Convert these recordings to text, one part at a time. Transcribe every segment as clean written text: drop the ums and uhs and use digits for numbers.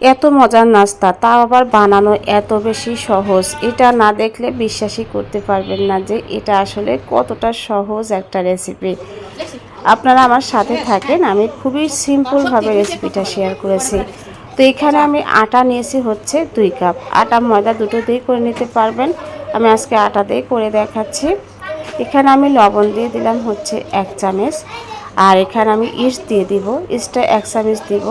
এত মজার নাস্তা, তাও আবার বানানো এত বেশি সহজ। এটা না দেখলে বিশ্বাসই করতে পারবেন না যে এটা আসলে কতটা সহজ একটা রেসিপি। আপনারা আমার সাথে থাকেন, আমি খুবই সিম্পলভাবে রেসিপিটা শেয়ার করেছি। তো এখানে আমি আটা নিয়েছি হচ্ছে 2 কাপ। আটা ময়দা দুটো দিয়ে করে নিতে পারবেন, আমি আজকে আটা দিয়ে করে দেখাচ্ছি। এখানে আমি লবণ দিয়ে দিলাম হচ্ছে 1 চামচ, আর এখানে আমি ইস্ট দিয়ে দিব। ইস্টটা 1 চামচ দিব।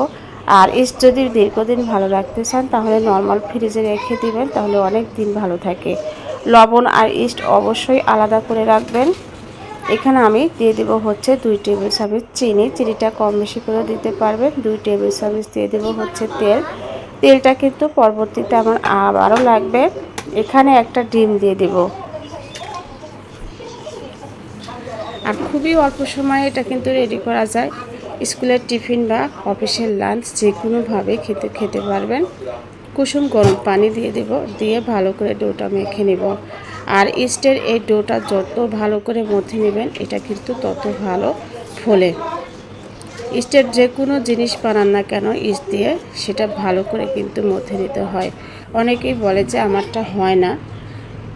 আর ইস্ট যদি দীর্ঘদিন ভালো রাখতে চান তাহলে নর্মাল ফ্রিজে রেখে দিবেন, তাহলে অনেক দিন ভালো থাকে। লবণ আর ইস্ট অবশ্যই আলাদা করে রাখবেন। এখানে আমি দিয়ে দেব হচ্ছে 2 টেবিল চামচ চিনি। চিনিটা কম বেশি করে দিতে পারবেন। 2 টেবিল চামচ দিয়ে দেব হচ্ছে তেল। তেলটা কিন্তু পরবর্তীতে আমার আবারও লাগবে। এখানে একটা ডিম দিয়ে দেব। আর খুবই অল্প সময়ে এটা কিন্তু রেডি করা যায়। স্কুলের টিফিন বা অফিসের লাঞ্চ যে কোনোভাবে খেতে পারবেন। কুসুম গরম পানি দিয়ে দেব, দিয়ে ভালো করে ডোটা মেখে নেব। আর ইস্টের এই ডোটা যত ভালো করে মথে নেবেন এটা কিন্তু তত ভালো ফোলে। ইস্টের যে কোনো জিনিস বানান না কেন ইস্ট দিয়ে সেটা ভালো করে কিন্তু মথে নিতে হয়। অনেকেই বলে যে আমারটা হয় না।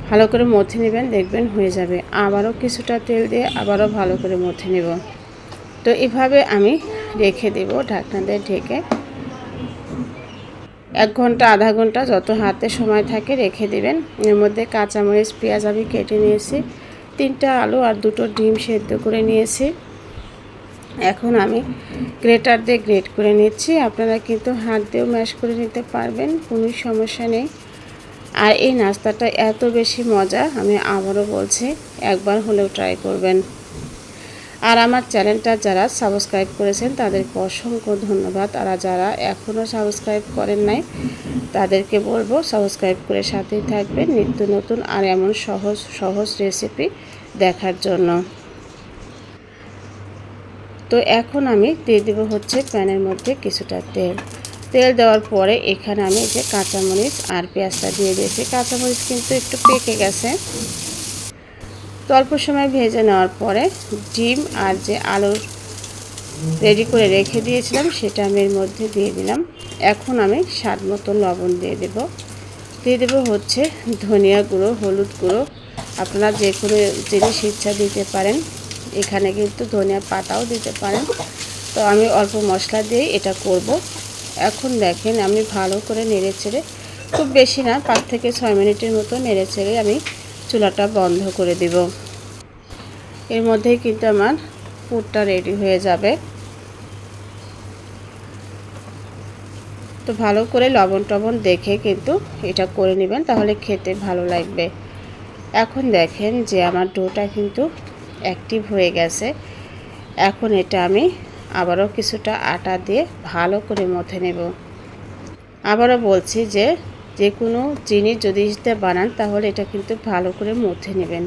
ভালো করে মথে নেবেন, দেখবেন হয়ে যাবে। আবারও কিছুটা তেল দিয়ে আবারও ভালো করে মথে নেব। তো এভাবে আমি রেখে দেব ঢাকনা দিয়ে ঢেকে। 1 ঘন্টা আধা ঘন্টা যত হাতে সময় থাকে রেখে দেবেন। এর মধ্যে কাঁচামরিচ পেঁয়াজ আমি কেটে নিয়েছি, 3টা আলু আর 2টো ডিম সেদ্ধ করে নিয়েছি। এখন আমি গ্রেটার দিয়ে গ্রেট করে নিচ্ছি। আপনারা কিন্তু হাত দিয়েও ম্যাশ করে নিতে পারবেন, কোনো সমস্যা নেই। আর এই নাস্তাটা এত বেশি মজা, আমি আবারও বলছি একবার হলেও ট্রাই করবেন। আর আমার চ্যানেলটা যারা সাবস্ক্রাইব করেছেন তাদেরকে অসংখ্য ধন্যবাদ। আর যারা এখনও সাবস্ক্রাইব করেন নাই তাদেরকে বলবো সাবস্ক্রাইব করে সাথেই থাকবেন নিত্য নতুন আর এমন সহজ সহজ রেসিপি দেখার জন্য। তো এখন আমি দিয়ে দেবো হচ্ছে প্যানের মধ্যে কিছুটা তেল। তেল দেওয়ার পরে এখানে আমি যে কাঁচামরিচ আর পেঁয়াজটা দিয়ে দিয়েছি। কাঁচামরিচ কিন্তু একটু পেকে গেছে। তো অল্প সময় ভেজে নেওয়ার পরে ডিম আর যে আলু রেডি করে রেখে দিয়েছিলাম সেটা আমি এর মধ্যে দিয়ে দিলাম। এখন আমি স্বাদ মতো লবণ দিয়ে দেব হচ্ছে ধনিয়া গুঁড়ো, হলুদ গুঁড়ো। আপনারা যে কোনো জিনিস ইচ্ছা দিতে পারেন, এখানে কিন্তু ধনিয়া পাতাও দিতে পারেন। তো আমি অল্প মশলা দিয়ে এটা করব। এখন দেখেন আমি ভালো করে নেড়েচেড়ে, খুব বেশি না 5 থেকে 6 মিনিটের মতো নেড়েচেড়ে আমি চুলাটা বন্ধ করে দেব। এর মধ্যেই কিন্তু আমার পুরটা রেডি হয়ে যাবে। তো ভালো করে লবণ টবণ দেখে কিন্তু এটা করে নেবেন, তাহলে খেতে ভালো লাগবে। এখন দেখেন যে আমার ডোটা কিন্তু অ্যাক্টিভ হয়ে গেছে। এখন এটা আমি আবারও কিছুটা আটা দিয়ে ভালো করে মথে নেব। আবারও বলছি যে যে কোনো জিনিস যদি বানান তাহলে এটা কিন্তু ভালো করে মথে নেবেন।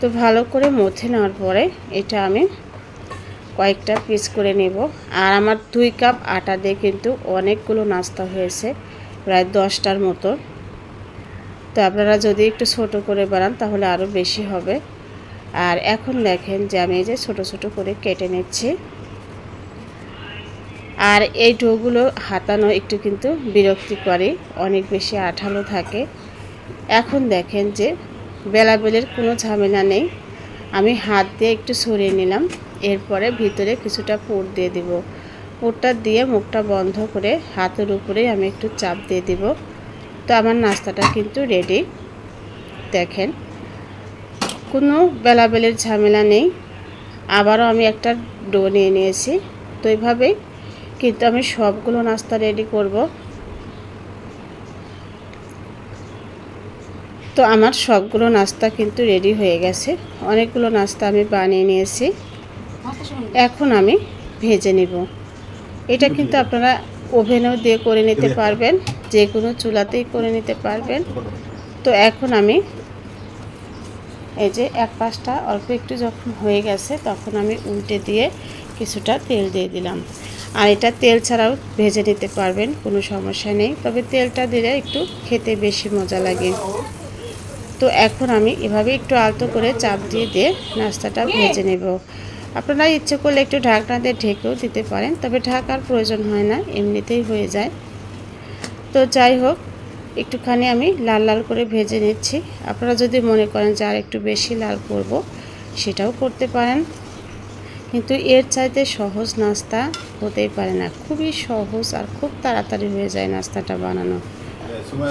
তো ভালো করে মথে নেওয়ার পরে এটা আমি কয়েকটা পিস করে নেব। আর আমার 2 কাপ আটা দিয়ে কিন্তু অনেকগুলো নাস্তা হয়েছে, প্রায় 10টার মতো। তো আপনারা যদি একটু ছোট করে বানান তাহলে আরও বেশি হবে। আর এখন দেখেন যে আমি এই যে ছোট ছোট করে কেটে নিচ্ছি। আর এই ডোগুলো হাতানো একটু কিন্তু বিরক্তিকরই, অনেক বেশি আঠালো থাকে। এখন দেখেন যে বেলাবেলের কোনো ঝামেলা নেই, আমি হাত দিয়ে একটু সরিয়ে নিলাম। এরপরে ভিতরে কিছুটা পুর দিয়ে দিব। পুরটা দিয়ে মুখটা বন্ধ করে হাতের উপরে আমি একটু চাপ দিয়ে দিব। তো আমার নাস্তাটা কিন্তু রেডি। দেখেন কোনো বেলাবেলের ঝামেলা নেই। আবারও আমি একটা ডো নিয়ে নিয়েছি। তো এইভাবেই কিন্তু আমি সবগুলো নাস্তা রেডি করব। তো আমার সবগুলো নাস্তা কিন্তু রেডি হয়ে গেছে। অনেকগুলো নাস্তা আমি বানিয়ে নিয়েছি। এখন আমি ভেজে নিব। এটা কিন্তু আপনারা ওভেনও দিয়ে করে নিতে পারবেন, যে কোনো চুলাতেই করে নিতে পারবেন। তো এখন আমি এই যে এক পাশটা অল্প একটু যখন হয়ে গেছে তখন আমি উল্টে দিয়ে কিছুটা তেল দিয়ে দিলাম। আর এটা তেল ছাড়াও ভেজে নিতে পারবেন, কোনো সমস্যা নেই, তবে তেলটা দিলে একটু খেতে বেশি মজা লাগে। তো এখন আমি এভাবে একটু আলতো করে চাপ দিয়ে নাস্তাটা ভেজে নেব। আপনারা ইচ্ছে করলে একটু ঢাকনা দিয়ে ঢেকেও দিতে পারেন, তবে ঢাকার প্রয়োজন হয় না, এমনিতেই হয়ে যায়। তো যাই হোক, একটুখানি আমি লাল লাল করে ভেজে নিচ্ছি। আপনারা যদি মনে করেন যে আর একটু বেশি লাল করব, সেটাও করতে পারেন, কিন্তু এর চাইতে সহজ নাস্তা হতেই পারে না। খুবই সহজ আর খুব তাড়াতাড়ি হয়ে যায় নাস্তাটা বানানো।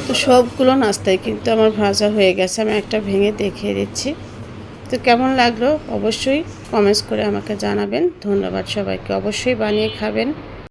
তো সবগুলো নাস্তাই কিন্তু আমার ভাজা হয়ে গেছে। আমি একটা ভেঙে দেখিয়ে দিচ্ছি। তো কেমন লাগলো অবশ্যই কমেন্টস করে আমাকে জানাবেন। ধন্যবাদ সবাইকে। অবশ্যই বানিয়ে খাবেন।